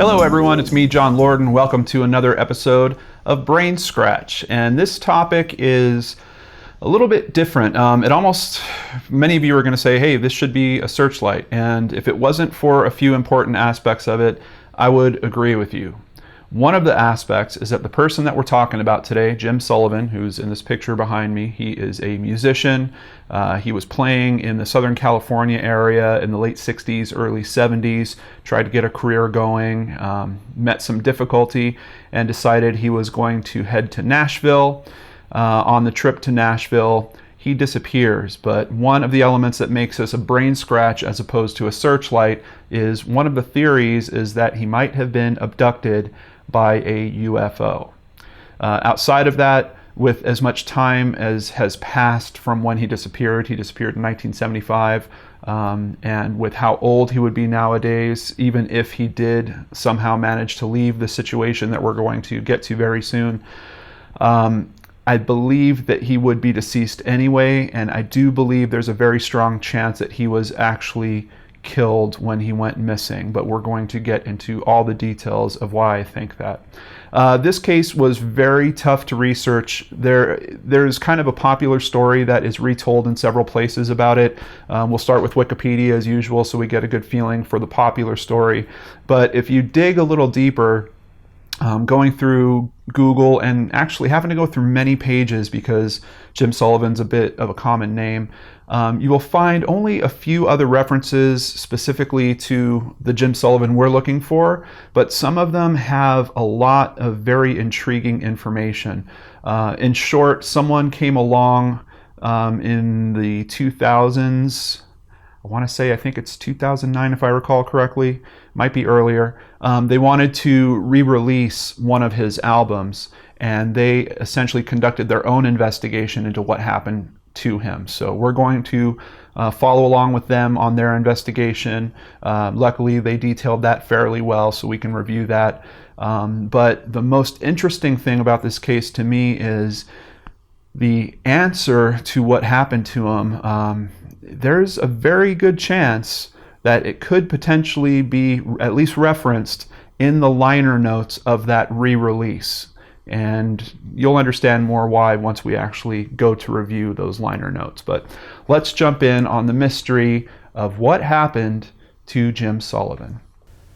Hello everyone, it's me, John Lorden. Welcome to another episode of BrainScratch. And this topic is a little bit different. Many of you are going to say, hey, this should be a searchlight. And if it wasn't for a few important aspects of it, I would agree with you. One of the aspects is that the person that we're talking about today, Jim Sullivan, who's in this picture behind me, he is a musician. He was playing in the Southern California area in the late 60s, early 70s, tried to get a career going, met some difficulty, and decided he was going to head to Nashville. On the trip to Nashville, he disappears, but one of the elements that makes us a brain scratch as opposed to a searchlight is one of the theories is that he might have been abducted by a UFO. Outside of that, with as much time as has passed from when he disappeared in 1975, and with how old he would be nowadays, even if he did somehow manage to leave the situation that we're going to get to very soon, I believe that he would be deceased anyway, and I do believe there's a very strong chance that he was actually killed when he went missing, but we're going to get into all the details of why I think that. This case was very tough to research. There's kind of a popular story that is retold in several places about it. We'll start with Wikipedia as usual so we get a good feeling for the popular story. But if you dig a little deeper, going through Google and actually having to go through many pages because Jim Sullivan's a bit of a common name, you will find only a few other references specifically to the Jim Sullivan we're looking for, but some of them have a lot of very intriguing information. In short, someone came along in the 2000s, I think it's 2009 if I recall correctly, might be earlier. They wanted to re-release one of his albums, and they essentially conducted their own investigation into what happened to him. So we're going to follow along with them on their investigation. Luckily, they detailed that fairly well, so we can review that. But the most interesting thing about this case to me is the answer to what happened to him. There's a very good chance that it could potentially be at least referenced in the liner notes of that re-release. And you'll understand more why once we actually go to review those liner notes. But let's jump in on the mystery of what happened to Jim Sullivan.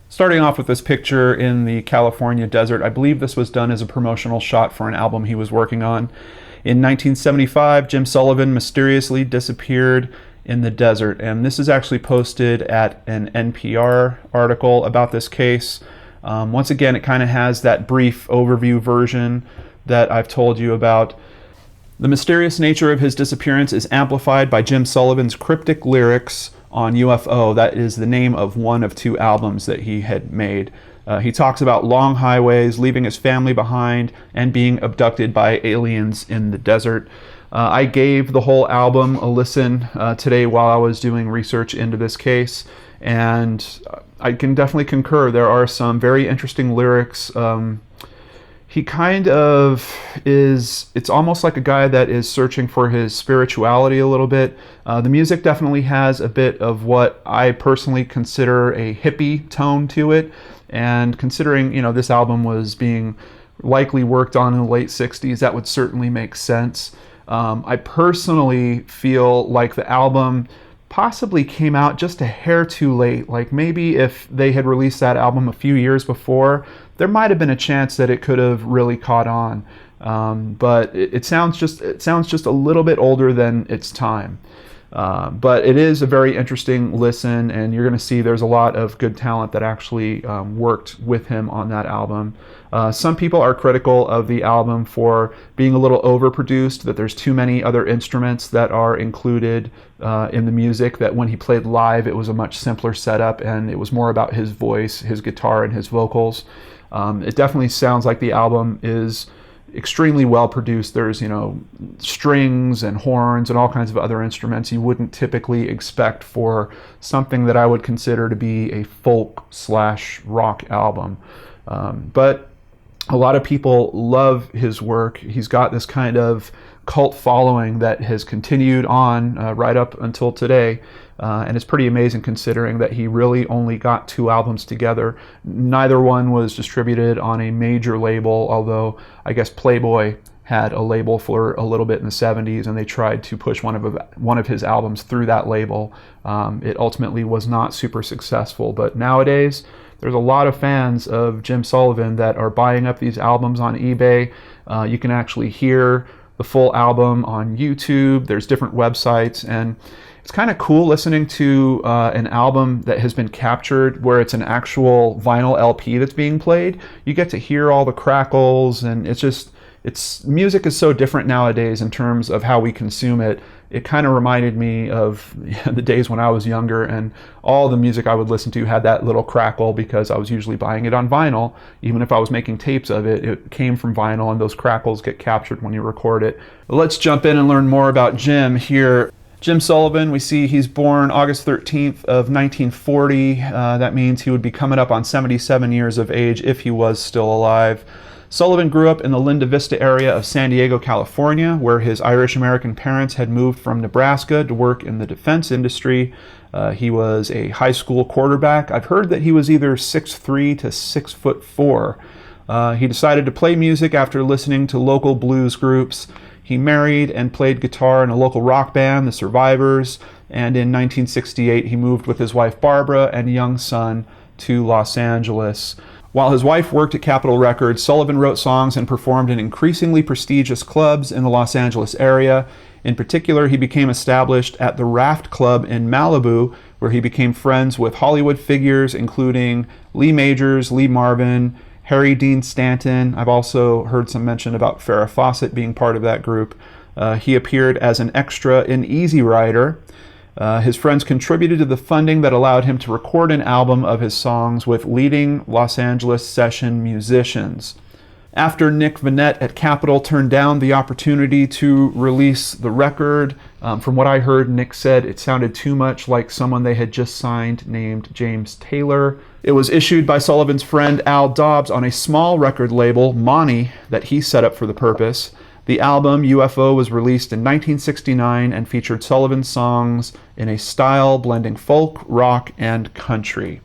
Starting off with this picture in the California desert, I believe this was done as a promotional shot for an album he was working on. In 1975, Jim Sullivan mysteriously disappeared in the desert, and this is actually posted at an NPR article about this case. Once again, it kind of has that brief overview version that I've told you about. The mysterious nature of his disappearance is amplified by Jim Sullivan's cryptic lyrics on U.F.O. That is the name of one of two albums that he had made. He talks about long highways, leaving his family behind, and being abducted by aliens in the desert. I gave the whole album a listen today while I was doing research into this case, and I can definitely concur. There are some very interesting lyrics. He kind of is, it's almost like a guy that is searching for his spirituality a little bit. The music definitely has a bit of what I personally consider a hippie tone to it, and considering, this album was being likely worked on in the late 60s, that would certainly make sense. I personally feel like the album possibly came out just a hair too late. Like maybe if they had released that album a few years before, there might have been a chance that it could have really caught on. But it sounds just a little bit older than its time. But it is a very interesting listen, and you're going to see there's a lot of good talent that actually worked with him on that album. Some people are critical of the album for being a little overproduced, that there's too many other instruments that are included in the music, that when he played live it was a much simpler setup and it was more about his voice, his guitar, and his vocals. It definitely sounds like the album is extremely well produced. There's, strings and horns and all kinds of other instruments you wouldn't typically expect for something that I would consider to be a folk/rock album. But A lot of people love his work. He's got this kind of cult following that has continued on right up until today. And it's pretty amazing considering that he really only got 2 albums together. Neither one was distributed on a major label, although I guess Playboy had a label for a little bit in the 70s, and they tried to push one of his albums through that label. It ultimately was not super successful, but nowadays there's a lot of fans of Jim Sullivan that are buying up these albums on eBay. You can actually hear the full album on YouTube. There's different websites, and it's kind of cool listening to an album that has been captured where it's an actual vinyl LP that's being played. You get to hear all the crackles, and music is so different nowadays in terms of how we consume it. It kind of reminded me of the days when I was younger, and all the music I would listen to had that little crackle because I was usually buying it on vinyl. Even if I was making tapes of it, it came from vinyl, and those crackles get captured when you record it. But let's jump in and learn more about Jim here. Jim Sullivan, we see he's born August 13th of 1940. That means he would be coming up on 77 years of age if he was still alive. Sullivan grew up in the Linda Vista area of San Diego, California, where his Irish-American parents had moved from Nebraska to work in the defense industry. He was a high school quarterback. I've heard that he was either 6'3" to 6'4". He decided to play music after listening to local blues groups. He married and played guitar in a local rock band, the Survivors, and in 1968 he moved with his wife Barbara and young son to Los Angeles. While his wife worked at Capitol Records, Sullivan wrote songs and performed in increasingly prestigious clubs in the Los Angeles area. In particular, he became established at the Raft Club in Malibu, where he became friends with Hollywood figures including Lee Majors, Lee Marvin, Harry Dean Stanton. I've also heard some mention about Farrah Fawcett being part of that group. He appeared as an extra in Easy Rider. His friends contributed to the funding that allowed him to record an album of his songs with leading Los Angeles session musicians. After Nick Vanette at Capitol turned down the opportunity to release the record, from what I heard, Nick said it sounded too much like someone they had just signed named James Taylor. It was issued by Sullivan's friend Al Dobbs on a small record label, Monty, that he set up for the purpose. The album, U.F.O, was released in 1969 and featured Sullivan's songs in a style blending folk, rock, and country.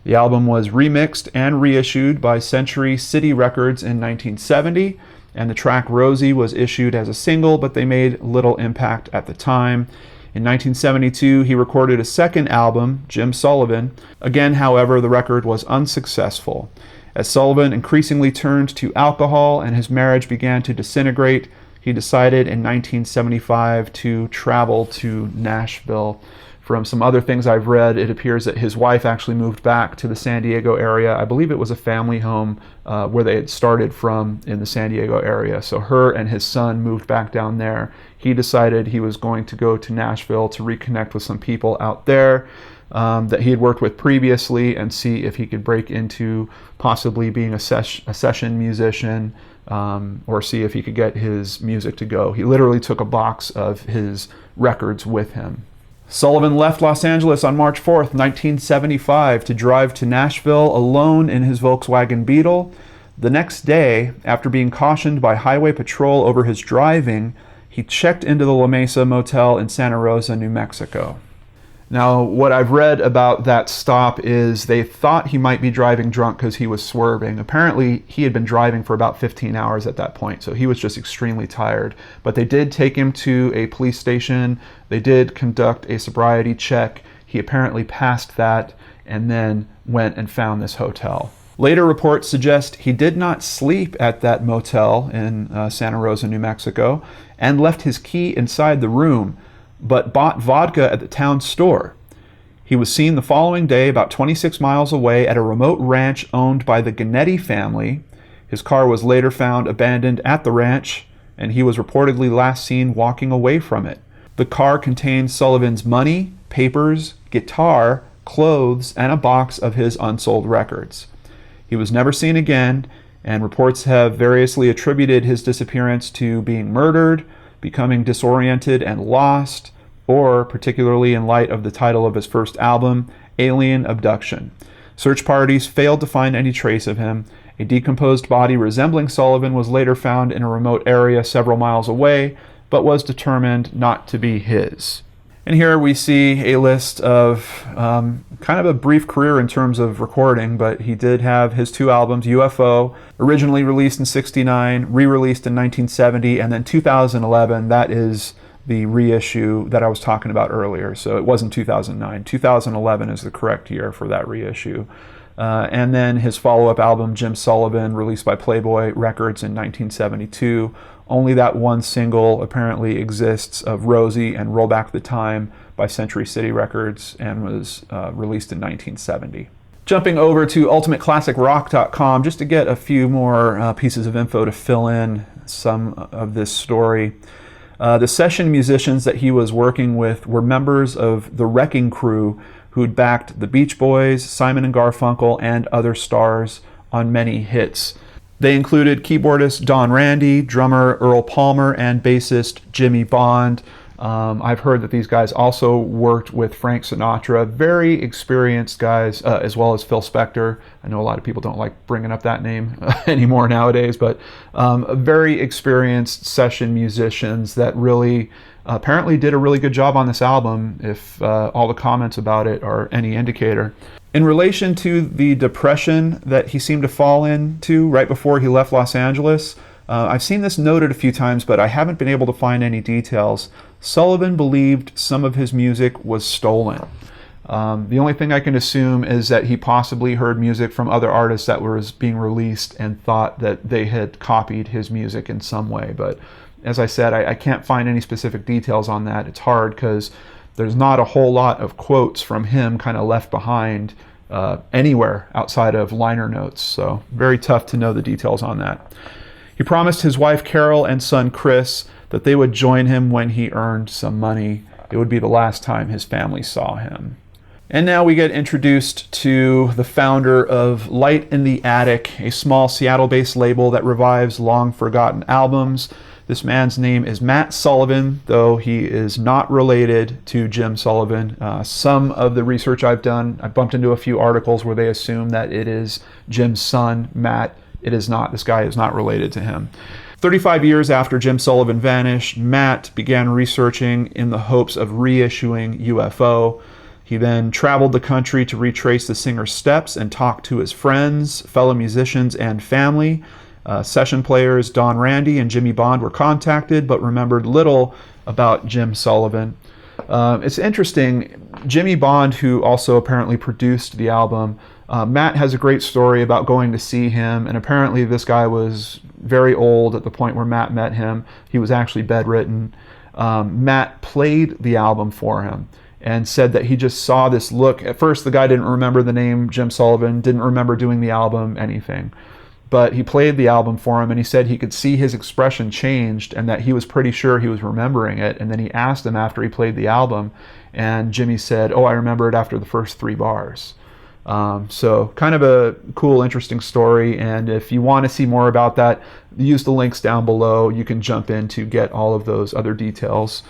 The album was remixed and reissued by Century City Records in 1970, and the track Rosie was issued as a single, but they made little impact at the time. In 1972, he recorded a second album, Jim Sullivan. Again, however, the record was unsuccessful. As Sullivan increasingly turned to alcohol and his marriage began to disintegrate, he decided in 1975 to travel to Nashville. From some other things I've read, it appears that his wife actually moved back to the San Diego area. I believe it was a family home where they had started from in the San Diego area. So her and his son moved back down there. He decided he was going to go to Nashville to reconnect with some people out there that he had worked with previously and see if he could break into possibly being a session musician, or see if he could get his music to go. He literally took a box of his records with him. Sullivan left Los Angeles on March 4th, 1975 to drive to Nashville alone in his Volkswagen Beetle. The next day, after being cautioned by highway patrol over his driving, he checked into the La Mesa Motel in Santa Rosa, New Mexico. Now, what I've read about that stop is they thought he might be driving drunk because he was swerving. Apparently, he had been driving for about 15 hours at that point, so he was just extremely tired. But they did take him to a police station. They did conduct a sobriety check. He apparently passed that and then went and found this hotel. Later reports suggest he did not sleep at that motel in Santa Rosa, New Mexico, and left his key inside the room, but bought vodka at the town store. He was seen the following day about 26 miles away at a remote ranch owned by the Gannett family. His car was later found abandoned at the ranch, and he was reportedly last seen walking away from it. The car contained Sullivan's money, papers, guitar, clothes, and a box of his unsold records. He was never seen again, and reports have variously attributed his disappearance to being murdered, becoming disoriented and lost, or, particularly in light of the title of his first album, alien abduction. Search parties failed to find any trace of him. A decomposed body resembling Sullivan was later found in a remote area several miles away, but was determined not to be his. And here we see a list of kind of a brief career in terms of recording, but he did have his 2 albums, U.F.O, originally released in '69, re-released in 1970, and then 2011, that is the reissue that I was talking about earlier. So it wasn't 2009. 2011 is the correct year for that reissue. And then his follow-up album, Jim Sullivan, released by Playboy Records in 1972. Only that one single apparently exists of Rosie and Roll Back the Time by Century City Records, and was released in 1970. Jumping over to UltimateClassicRock.com just to get a few more pieces of info to fill in some of this story. The session musicians that he was working with were members of the Wrecking Crew, who'd backed the Beach Boys, Simon and Garfunkel, and other stars on many hits. They included keyboardist Don Randy, drummer Earl Palmer, and bassist Jimmy Bond. I've heard that these guys also worked with Frank Sinatra. Very experienced guys, as well as Phil Spector. I know a lot of people don't like bringing up that name anymore nowadays, but very experienced session musicians that really apparently did a really good job on this album, if all the comments about it are any indicator. In relation to the depression that he seemed to fall into right before he left Los Angeles, I've seen this noted a few times, but I haven't been able to find any details. Sullivan believed some of his music was stolen. The only thing I can assume is that he possibly heard music from other artists that was being released and thought that they had copied his music in some way. But as I said, I can't find any specific details on that. It's hard because there's not a whole lot of quotes from him kind of left behind anywhere outside of liner notes. So very tough to know the details on that. He promised his wife Carol and son Chris that they would join him when he earned some money. It would be the last time his family saw him. And now we get introduced to the founder of Light in the Attic, a small Seattle-based label that revives long-forgotten albums. This man's name is Matt Sullivan, though he is not related to Jim Sullivan. Some of the research I've done, I bumped into a few articles where they assume that it is Jim's son, Matt. It is not. This guy is not related to him. 35 years after Jim Sullivan vanished, Matt began researching in the hopes of reissuing U.F.O. He then traveled the country to retrace the singer's steps and talk to his friends, fellow musicians, and family. Session players Don Randy and Jimmy Bond were contacted, but remembered little about Jim Sullivan. It's interesting, Jimmy Bond, who also apparently produced the album, Matt has a great story about going to see him, and apparently this guy was very old at the point where Matt met him. He was actually bedridden. Matt played the album for him and said that he just saw this look. At first, the guy didn't remember the name Jim Sullivan, didn't remember doing the album, anything. But he played the album for him, and he said he could see his expression changed and that he was pretty sure he was remembering it. And then he asked him after he played the album, and Jimmy said, "Oh, I remember it after the first 3 bars." So kind of a cool, interesting story. And if you want to see more about that, use the links down below. You can jump in to get all of those other details.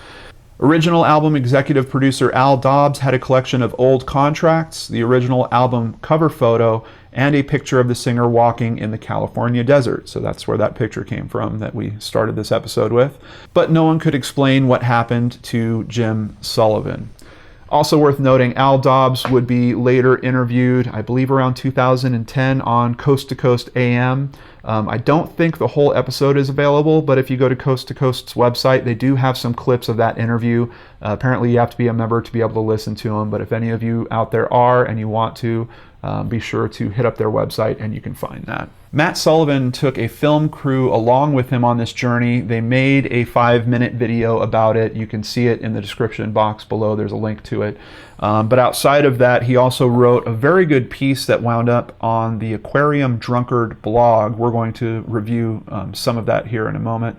Original album executive producer Al Dobbs had a collection of old contracts, the original album cover photo, and a picture of the singer walking in the California desert. So that's where that picture came from that we started this episode with. But no one could explain what happened to Jim Sullivan. Also worth noting, Al Dobbs would be later interviewed, I believe around 2010, on Coast to Coast AM. I don't think the whole episode is available, but if you go to Coast to Coast's website, they do have some clips of that interview. Apparently you have to be a member to be able to listen to them, but if any of you out there are and you want to, be sure to hit up their website and you can find that. Matt Sullivan took a film crew along with him on this journey. They made a 5-minute video about it. You can see it in the description box below. There's a link to it. But outside of that, he also wrote a very good piece that wound up on the Aquarium Drunkard blog. We're going to review some of that here in a moment.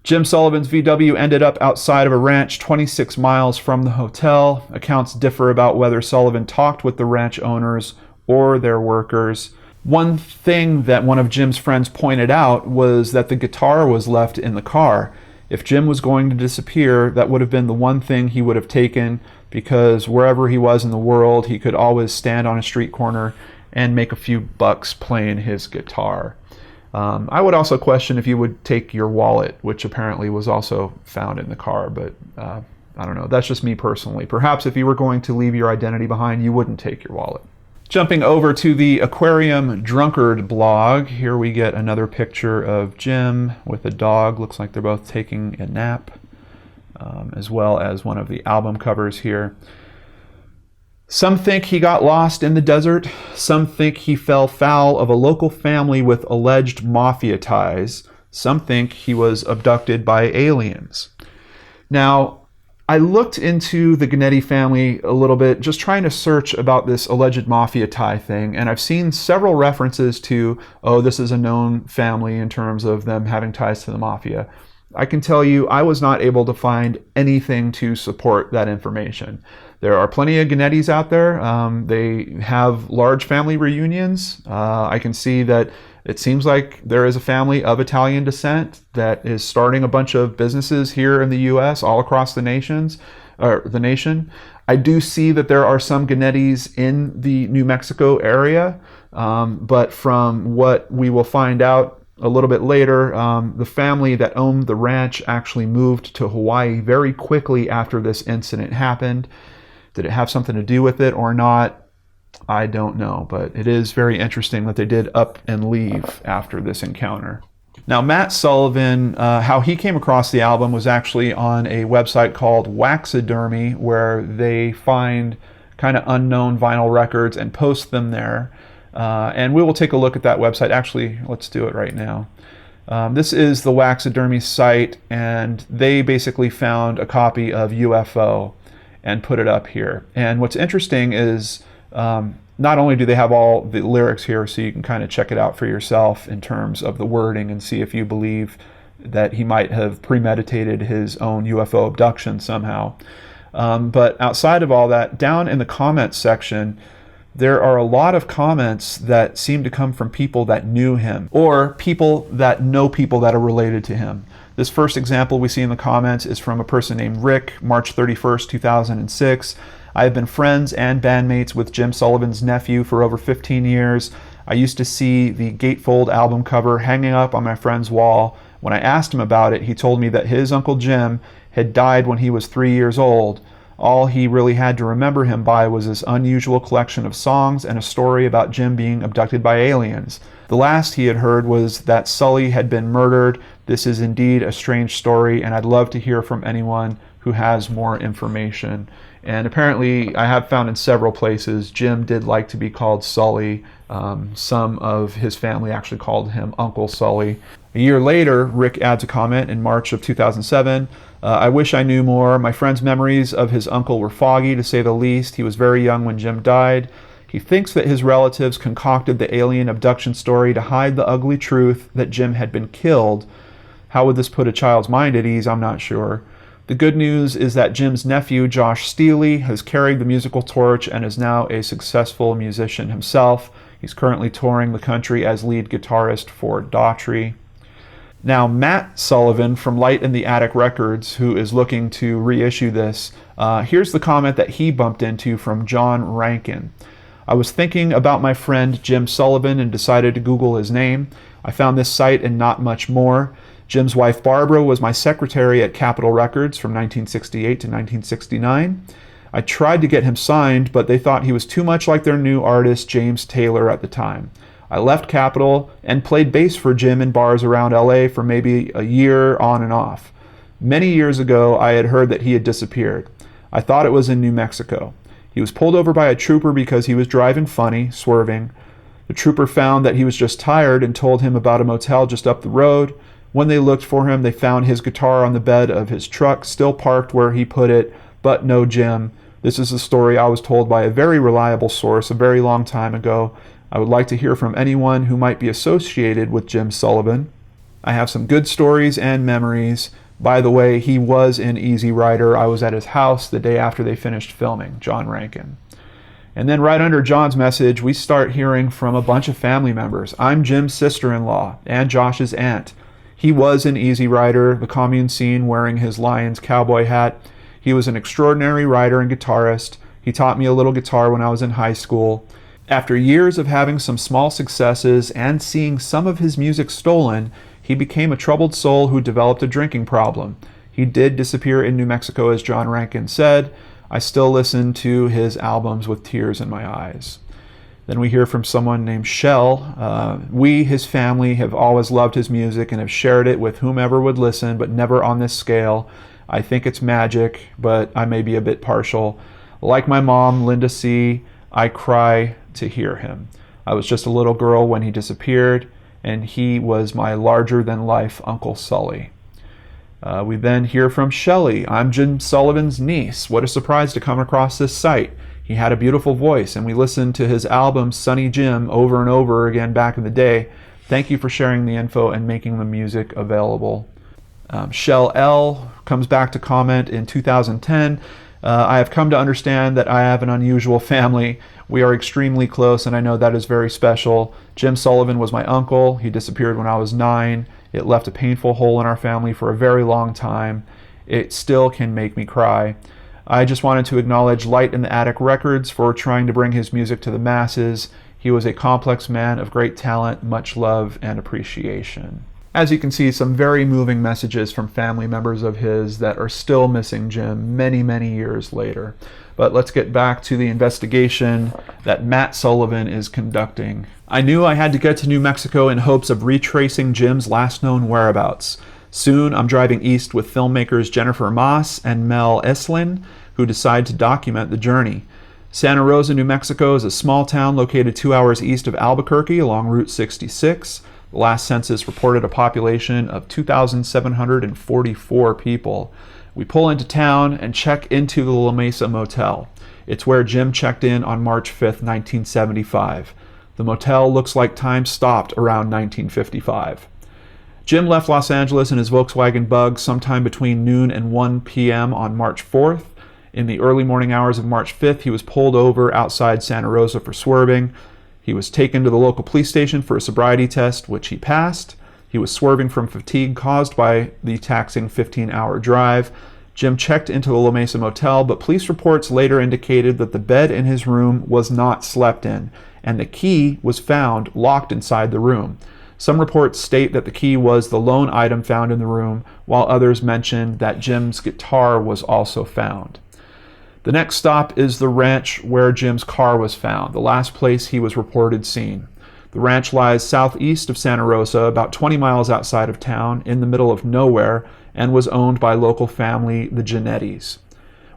Jim Sullivan's VW ended up outside of a ranch 26 miles from the hotel. Accounts differ about whether Sullivan talked with the ranch owners or their workers. One thing that one of Jim's friends pointed out was that the guitar was left in the car. If Jim was going to disappear, that would have been the one thing he would have taken, because wherever he was in the world, he could always stand on a street corner and make a few bucks playing his guitar. I would also question if you would take your wallet, which apparently was also found in the car, but I don't know. That's just me personally. Perhaps if you were going to leave your identity behind, you wouldn't take your wallet. Jumping over to the Aquarium Drunkard blog, here we get another picture of Jim with a dog. Looks like they're both taking a nap, as well as one of the album covers here. Some think he got lost in the desert. Some think he fell foul of a local family with alleged mafia ties. Some think he was abducted by aliens. Now, I looked into the Gnetti family a little bit, just trying to search about this alleged mafia tie thing, and I've seen several references to, oh, this is a known family in terms of them having ties to the mafia. I can tell you I was not able to find anything to support that information. There are plenty of Gnettis out there. They have large family reunions. I can see that it seems like there is a family of Italian descent that is starting a bunch of businesses here in the U.S. all across the nation. I do see that there are some Gnettis in the New Mexico area, but from what we will find out a little bit later, the family that owned the ranch actually moved to Hawaii very quickly after this incident happened. Did it have something to do with it or not? I don't know, but it is very interesting that they did up and leave after this encounter. Now, Matt Sullivan, how he came across the album was actually on a website called Waxidermy, where they find kind of unknown vinyl records and post them there. And we will take a look at that website. Actually, let's do it right now. This is the Waxidermy site, and they basically found a copy of UFO and put it up here. And what's interesting is not only do they have all the lyrics here so you can kind of check it out for yourself in terms of the wording and see if you believe that he might have premeditated his own UFO abduction somehow. But outside of all that, down in the comments section, there are a lot of comments that seem to come from people that knew him or people that know people that are related to him. This first example we see in the comments is from a person named Rick, March 31st, 2006. I have been friends and bandmates with Jim Sullivan's nephew for over 15 years. I used to see the Gatefold album cover hanging up on my friend's wall. When I asked him about it, he told me that his Uncle Jim had died when he was 3 years old. All he really had to remember him by was this unusual collection of songs and a story about Jim being abducted by aliens. The last he had heard was that Sully had been murdered. This is indeed a strange story, and I'd love to hear from anyone who has more information. And apparently, I have found in several places, Jim did like to be called Sully. Some of his family actually called him Uncle Sully. A year later, Rick adds a comment in March of 2007. I wish I knew more. My friend's memories of his uncle were foggy, to say the least. He was very young when Jim died. He thinks that his relatives concocted the alien abduction story to hide the ugly truth that Jim had been killed. How would this put a child's mind at ease? I'm not sure. The good news is that Jim's nephew, Josh Steely, has carried the musical torch and is now a successful musician himself. He's currently touring the country as lead guitarist for Daughtry. Now, Matt Sullivan from Light in the Attic Records, who is looking to reissue this, here's the comment that he bumped into from John Rankin. I was thinking about my friend Jim Sullivan and decided to Google his name. I found this site and not much more. Jim's wife Barbara was my secretary at Capitol Records from 1968 to 1969. I tried to get him signed, but they thought he was too much like their new artist James Taylor at the time. I left Capitol and played bass for Jim in bars around LA for maybe a year on and off. Many years ago, I had heard that he had disappeared. I thought it was in New Mexico. He was pulled over by a trooper because he was driving funny, swerving. The trooper found that he was just tired and told him about a motel just up the road. When they looked for him, they found his guitar on the bed of his truck, still parked where he put it, but no Jim. This is a story I was told by a very reliable source a very long time ago. I would like to hear from anyone who might be associated with Jim Sullivan. I have some good stories and memories. By the way, he was in Easy Rider. I was at his house the day after they finished filming, John Rankin. And then right under John's message, we start hearing from a bunch of family members. I'm Jim's sister-in-law and Josh's aunt. He was in Easy Rider, the commune scene, wearing his Lions cowboy hat. He was an extraordinary writer and guitarist. He taught me a little guitar when I was in high school. After years of having some small successes and seeing some of his music stolen, he became a troubled soul who developed a drinking problem. He did disappear in New Mexico, as John Rankin said. I still listen to his albums with tears in my eyes. Then we hear from someone named Shell. We, his family, have always loved his music and have shared it with whomever would listen, but never on this scale. I think it's magic, but I may be a bit partial. Like my mom, Linda C., I cry to hear him. I was just a little girl when he disappeared, and he was my larger-than-life Uncle Sully. We then hear from Shelley. I'm Jim Sullivan's niece. What a surprise to come across this site. He had a beautiful voice, and we listened to his album, Sunny Jim, over and over again back in the day. Thank you for sharing the info and making the music available. Shell L. comes back to comment in 2010. I have come to understand that I have an unusual family. We are extremely close, and I know that is very special. Jim Sullivan was my uncle. He disappeared when I was 9. It left a painful hole in our family for a very long time. It still can make me cry. I just wanted to acknowledge Light in the Attic Records for trying to bring his music to the masses. He was a complex man of great talent, much love and appreciation. As you can see, some very moving messages from family members of his that are still missing Jim many, many years later. But let's get back to the investigation that Matt Sullivan is conducting. I knew I had to get to New Mexico in hopes of retracing Jim's last known whereabouts. Soon, I'm driving east with filmmakers Jennifer Moss and Mel Eslin, who decide to document the journey. Santa Rosa, New Mexico is a small town located 2 hours east of Albuquerque along Route 66. The last census reported a population of 2,744 people. We pull into town and check into the La Mesa Motel. It's where Jim checked in on March 5th, 1975. The motel looks like time stopped around 1955. Jim left Los Angeles in his Volkswagen Bug sometime between noon and 1 p.m. on March 4th. In the early morning hours of March 5th, he was pulled over outside Santa Rosa for swerving. He was taken to the local police station for a sobriety test, which he passed. He was swerving from fatigue caused by the taxing 15-hour drive. Jim checked into the La Mesa Motel, but police reports later indicated that the bed in his room was not slept in, and the key was found locked inside the room. Some reports state that the key was the lone item found in the room, while others mention that Jim's guitar was also found. The next stop is the ranch where Jim's car was found, the last place he was reported seen. The ranch lies southeast of Santa Rosa, about 20 miles outside of town, in the middle of nowhere, and was owned by local family, the Genettis.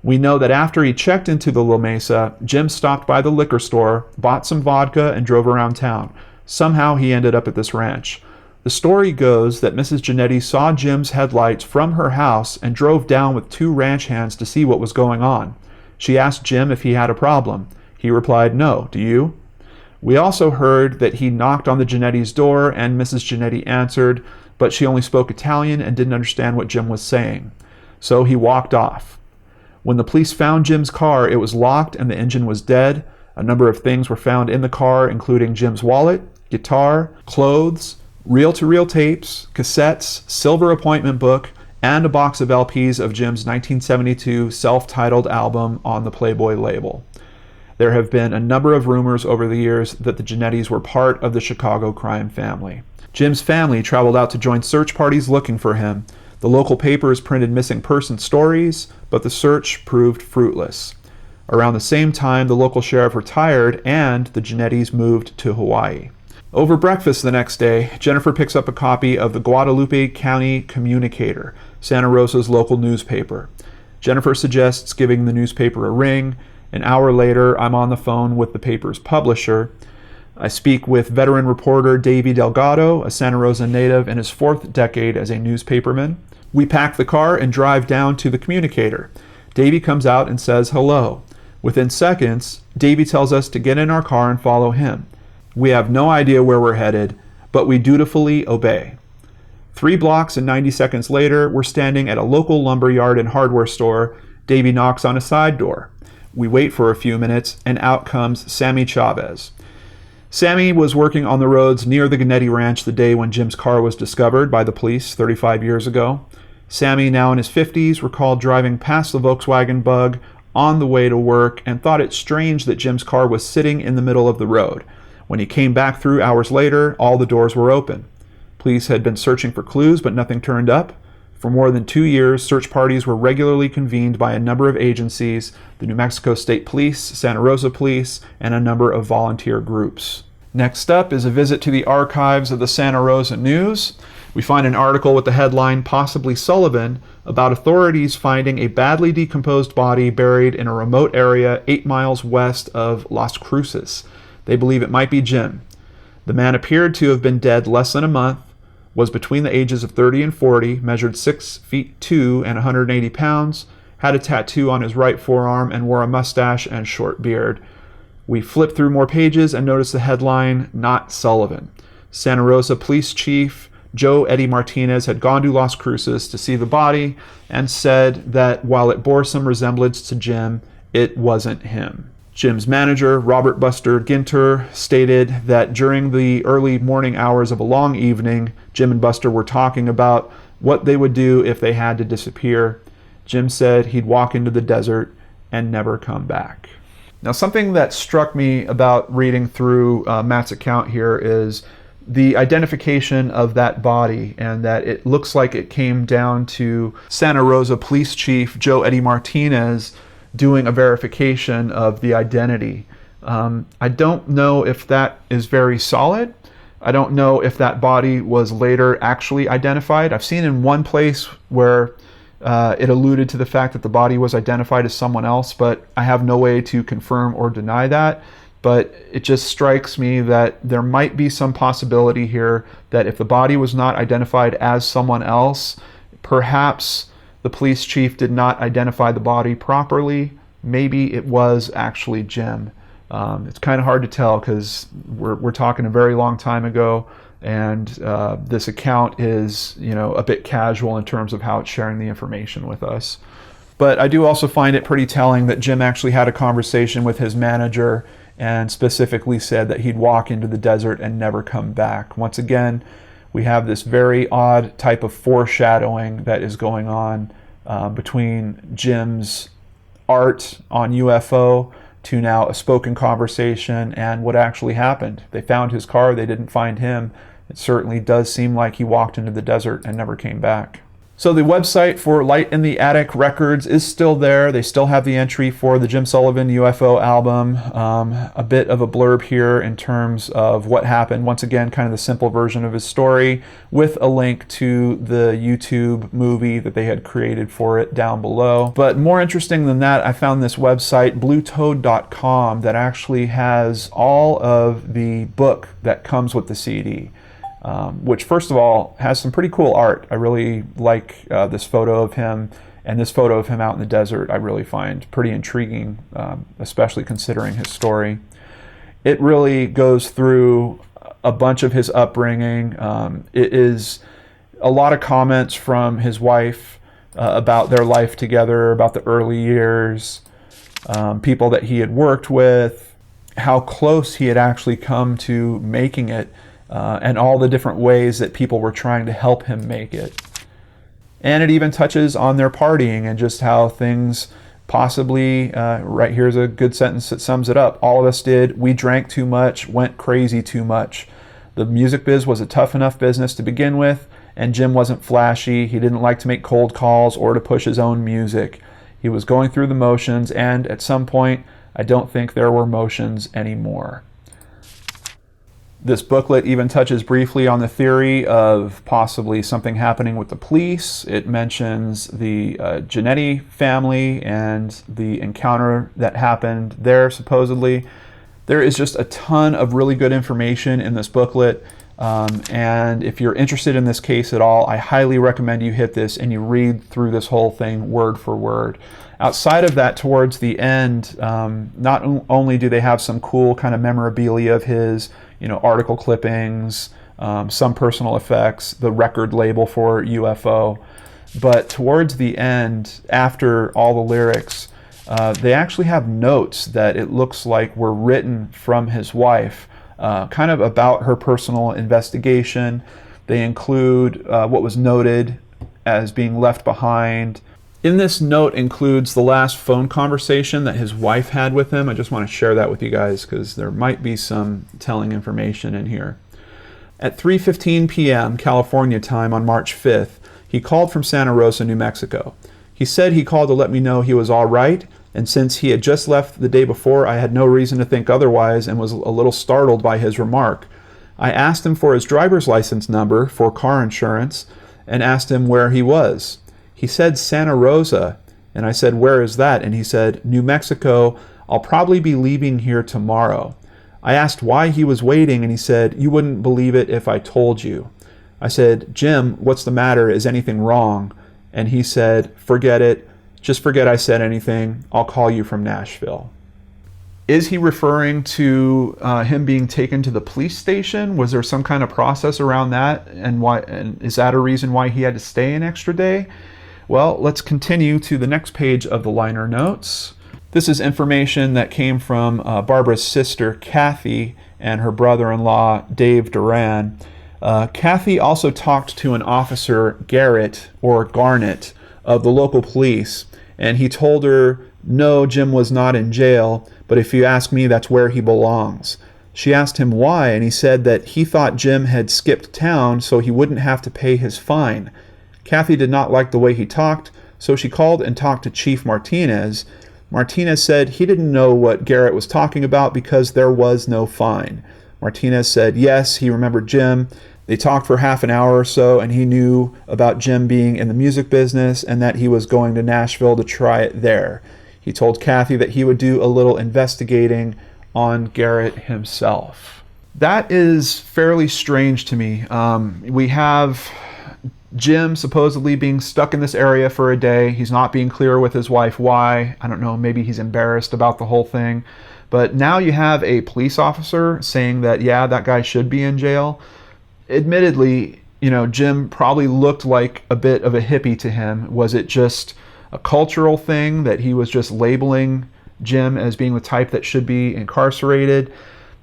We know that after he checked into the La Mesa, Jim stopped by the liquor store, bought some vodka, and drove around town. Somehow he ended up at this ranch. The story goes that Mrs. Genetti saw Jim's headlights from her house and drove down with 2 ranch hands to see what was going on. She asked Jim if he had a problem. He replied, "No, do you?" We also heard that he knocked on the Genetti's door and Mrs. Genetti answered, but she only spoke Italian and didn't understand what Jim was saying. So he walked off. When the police found Jim's car, it was locked and the engine was dead. A number of things were found in the car, including Jim's wallet, guitar, clothes, reel-to-reel tapes, cassettes, silver appointment book, and a box of LPs of Jim's 1972 self-titled album on the Playboy label. There have been a number of rumors over the years that the Genettis were part of the Chicago crime family. Jim's family traveled out to join search parties looking for him. The local papers printed missing person stories, but the search proved fruitless. Around the same time, the local sheriff retired and the Genettis moved to Hawaii. Over breakfast the next day, Jennifer picks up a copy of the Guadalupe County Communicator, Santa Rosa's local newspaper. Jennifer suggests giving the newspaper a ring. An hour later, I'm on the phone with the paper's publisher. I speak with veteran reporter Davey Delgado, a Santa Rosa native in his 4th decade as a newspaperman. We pack the car and drive down to the Communicator. Davey comes out and says hello. Within seconds, Davey tells us to get in our car and follow him. We have no idea where we're headed, but we dutifully obey. 3 blocks and 90 seconds later, we're standing at a local lumber yard and hardware store. Davey knocks on a side door. We wait for a few minutes, and out comes Sammy Chavez. Sammy was working on the roads near the Genetti Ranch the day when Jim's car was discovered by the police 35 years ago. Sammy, now in his 50s, recalled driving past the Volkswagen Bug on the way to work and thought it strange that Jim's car was sitting in the middle of the road. When he came back through hours later, all the doors were open. Police had been searching for clues, but nothing turned up. For more than 2 years, search parties were regularly convened by a number of agencies, the New Mexico State Police, Santa Rosa Police, and a number of volunteer groups. Next up is a visit to the archives of the Santa Rosa News. We find an article with the headline, "Possibly Sullivan," about authorities finding a badly decomposed body buried in a remote area 8 miles west of Las Cruces. They believe it might be Jim. The man appeared to have been dead less than a month, was between the ages of 30 and 40, measured 6 feet 2 and 180 pounds, had a tattoo on his right forearm, and wore a mustache and short beard. We flip through more pages and notice the headline, "Not Sullivan." Santa Rosa Police Chief Joe Eddie Martinez had gone to Las Cruces to see the body and said that while it bore some resemblance to Jim, it wasn't him. Jim's manager, Robert Buster Ginter, stated that during the early morning hours of a long evening, Jim and Buster were talking about what they would do if they had to disappear. Jim said he'd walk into the desert and never come back. Now, something that struck me about reading through Matt's account here is the identification of that body, and that it looks like it came down to Santa Rosa Police Chief Joe Eddie Martinez doing a verification of the identity. I don't know if that is very solid. I don't know if that body was later actually identified. I've seen in one place where it alluded to the fact that the body was identified as someone else, but I have no way to confirm or deny that. But it just strikes me that there might be some possibility here that if the body was not identified as someone else, perhaps the police chief did not identify the body properly. Maybe it was actually Jim. It's kind of hard to tell because we're talking a very long time ago, and this account is, a bit casual in terms of how it's sharing the information with us. But I do also find it pretty telling that Jim actually had a conversation with his manager and specifically said that he'd walk into the desert and never come back. Once again, we have this very odd type of foreshadowing that is going on between Jim's art on UFO to now a spoken conversation and what actually happened. They found his car, they didn't find him. It certainly does seem like he walked into the desert and never came back. So the website for Light in the Attic Records is still there. They still have the entry for the Jim Sullivan UFO album. A bit of a blurb here in terms of what happened. Once again, kind of the simple version of his story with a link to the YouTube movie that they had created for it down below. But more interesting than that, I found this website, bluetoad.com, that actually has all of the book that comes with the CD. Which, first of all, has some pretty cool art. I really like this photo of him, and this photo of him out in the desert I really find pretty intriguing, especially considering his story. It really goes through a bunch of his upbringing. It is a lot of comments from his wife about their life together, about the early years, people that he had worked with, how close he had actually come to making it, and all the different ways that people were trying to help him make it. And it even touches on their partying and just how things possibly, right here's a good sentence that sums it up. All of us did. We drank too much, went crazy too much. The music biz was a tough enough business to begin with, and Jim wasn't flashy. He didn't like to make cold calls or to push his own music. He was going through the motions, and at some point, I don't think there were motions anymore. This booklet even touches briefly on the theory of possibly something happening with the police. It mentions the Giannetti family and the encounter that happened there, supposedly. There is just a ton of really good information in this booklet. And if you're interested in this case at all, I highly recommend you hit this and you read through this whole thing word for word. Outside of that, towards the end, not only do they have some cool kind of memorabilia of his, article clippings, some personal effects, the record label for UFO, but towards the end, after all the lyrics, they actually have notes that it looks like were written from his wife, kind of about her personal investigation. They include what was noted as being left behind, In this note includes the last phone conversation that his wife had with him. I just want to share that with you guys because there might be some telling information in here. At 3:15 p.m. California time on March 5th, he called from Santa Rosa, New Mexico. He said he called to let me know he was all right, and since he had just left the day before, I had no reason to think otherwise and was a little startled by his remark. I asked him for his driver's license number for car insurance and asked him where he was. He said Santa Rosa, and I said, where is that? And he said, New Mexico. I'll probably be leaving here tomorrow. I asked why he was waiting, and he said, you wouldn't believe it if I told you. I said, Jim, what's the matter? Is anything wrong? And he said, forget it. Just forget I said anything. I'll call you from Nashville. Is he referring to him being taken to the police station? Was there some kind of process around that? And why? And is that a reason why he had to stay an extra day? Well, let's continue to the next page of the liner notes. This is information that came from Barbara's sister, Kathy, and her brother-in-law, Dave Duran. Kathy also talked to an officer, Garrett, or Garnett, of the local police, and he told her, no, Jim was not in jail, but if you ask me, that's where he belongs. She asked him why, and he said that he thought Jim had skipped town so he wouldn't have to pay his fine. Kathy did not like the way he talked, so she called and talked to Chief Martinez. Martinez said he didn't know what Garrett was talking about because there was no fine. Martinez said yes, he remembered Jim. They talked for half an hour or so, and he knew about Jim being in the music business and that he was going to Nashville to try it there. He told Kathy that he would do a little investigating on Garrett himself. That is fairly strange to me. We have Jim supposedly being stuck in this area for a day. He's not being clear with his wife why. I don't know, maybe he's embarrassed about the whole thing. But now you have a police officer saying that, yeah, that guy should be in jail. Admittedly, Jim probably looked like a bit of a hippie to him. Was it just a cultural thing that he was just labeling Jim as being the type that should be incarcerated?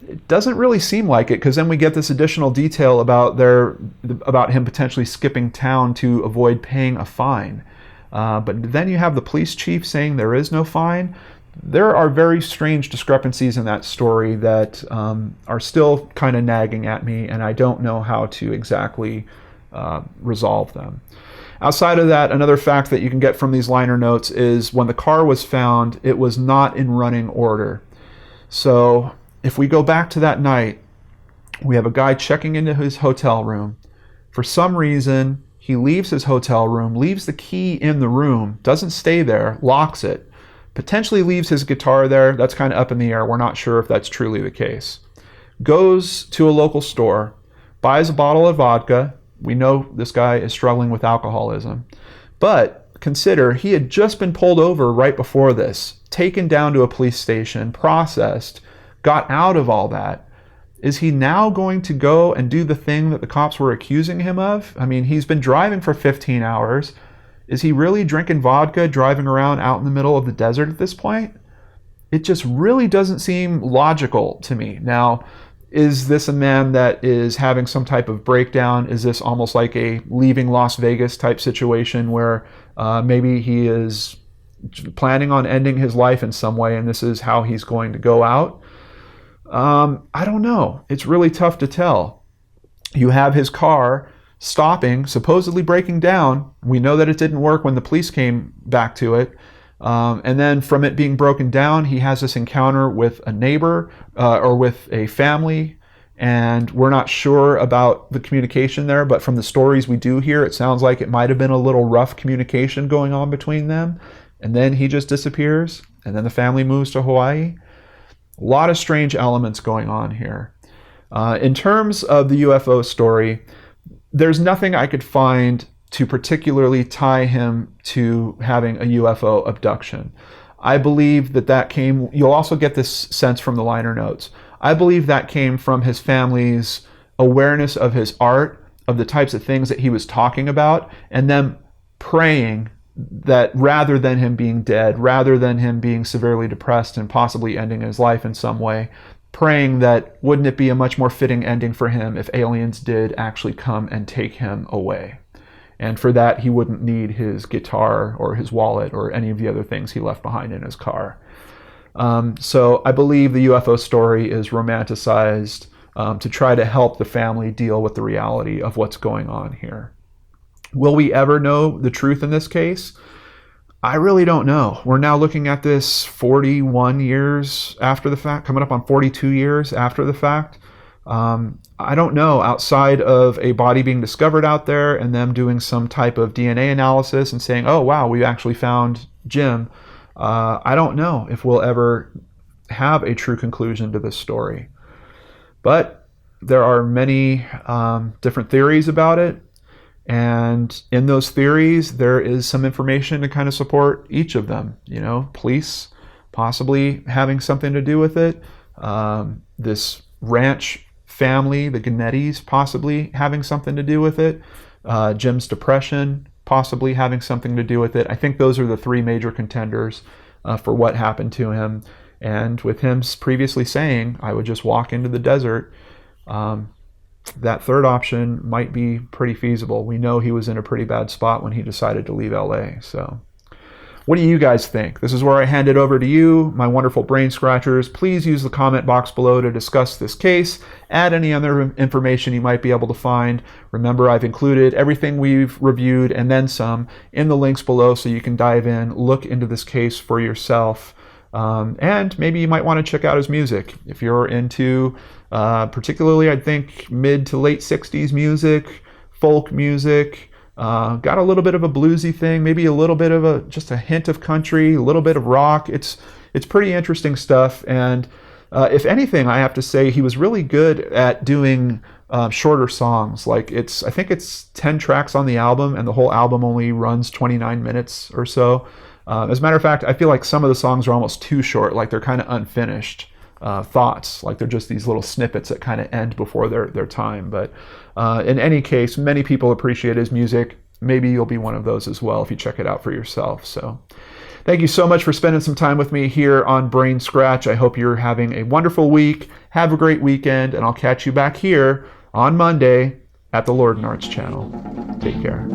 It doesn't really seem like it, because then we get this additional detail about him potentially skipping town to avoid paying a fine. But then you have the police chief saying there is no fine. There are very strange discrepancies in that story that are still kind of nagging at me, and I don't know how to exactly resolve them. Outside of that, another fact that you can get from these liner notes is when the car was found, it was not in running order. So if we go back to that night, we have a guy checking into his hotel room. For some reason, he leaves his hotel room, leaves the key in the room, doesn't stay there, locks it, potentially leaves his guitar there. That's kind of up in the air. We're not sure if that's truly the case. Goes to a local store, buys a bottle of vodka. We know this guy is struggling with alcoholism. But consider, he had just been pulled over right before this, taken down to a police station, processed, got out of all that. Is he now going to go and do the thing that the cops were accusing him of? I mean, he's been driving for 15 hours. Is he really drinking vodka, driving around out in the middle of the desert at this point? It just really doesn't seem logical to me. Now, is this a man that is having some type of breakdown? Is this almost like a leaving Las Vegas type situation where maybe he is planning on ending his life in some way and this is how he's going to go out? I don't know. It's really tough to tell. You have his car stopping, supposedly breaking down. We know that it didn't work when the police came back to it. And then from it being broken down, he has this encounter with a neighbor or with a family. And we're not sure about the communication there, but from the stories we do hear, it sounds like it might have been a little rough communication going on between them. And then he just disappears. And then the family moves to Hawaii. A lot of strange elements going on here. In terms of the UFO story, there's nothing I could find to particularly tie him to having a UFO abduction. I believe that came, you'll also get this sense from the liner notes. I believe that came from his family's awareness of his art, of the types of things that he was talking about, and them praying that rather than him being dead, rather than him being severely depressed and possibly ending his life in some way, praying that wouldn't it be a much more fitting ending for him if aliens did actually come and take him away. And for that, he wouldn't need his guitar or his wallet or any of the other things he left behind in his car. So I believe the UFO story is romanticized to try to help the family deal with the reality of what's going on here. Will we ever know the truth in this case? I really don't know. We're now looking at this 41 years after the fact, coming up on 42 years after the fact. I don't know, outside of a body being discovered out there and them doing some type of DNA analysis and saying, oh, wow, we actually found Jim. I don't know if we'll ever have a true conclusion to this story. But there are many different theories about it. And in those theories, there is some information to kind of support each of them. You know, police possibly having something to do with it. This ranch family, the Gannettis, possibly having something to do with it. Jim's depression possibly having something to do with it. I think those are the three major contenders for what happened to him. And with him previously saying, I would just walk into the desert, that third option might be pretty feasible. We know he was in a pretty bad spot when he decided to leave LA. So what do you guys think? This is where I hand it over to you, my wonderful brain scratchers. Please use the comment box below to discuss this case. Add any other information you might be able to find. Remember, I've included everything we've reviewed and then some in the links below so you can dive in, look into this case for yourself. And maybe you might want to check out his music. If you're into, particularly, I think, mid to late 60s music, folk music, got a little bit of a bluesy thing, maybe a little bit of just a hint of country, a little bit of rock. It's pretty interesting stuff. And if anything, I have to say he was really good at doing shorter songs. Like I think it's 10 tracks on the album, and the whole album only runs 29 minutes or so. As a matter of fact, I feel like some of the songs are almost too short, like they're kind of unfinished thoughts, like they're just these little snippets that kind of end before their time. But in any case, many people appreciate his music. Maybe you'll be one of those as well if you check it out for yourself. So thank you so much for spending some time with me here on Brain Scratch. I hope you're having a wonderful week. Have a great weekend, and I'll catch you back here on Monday at the Lord and Arts channel. Take care.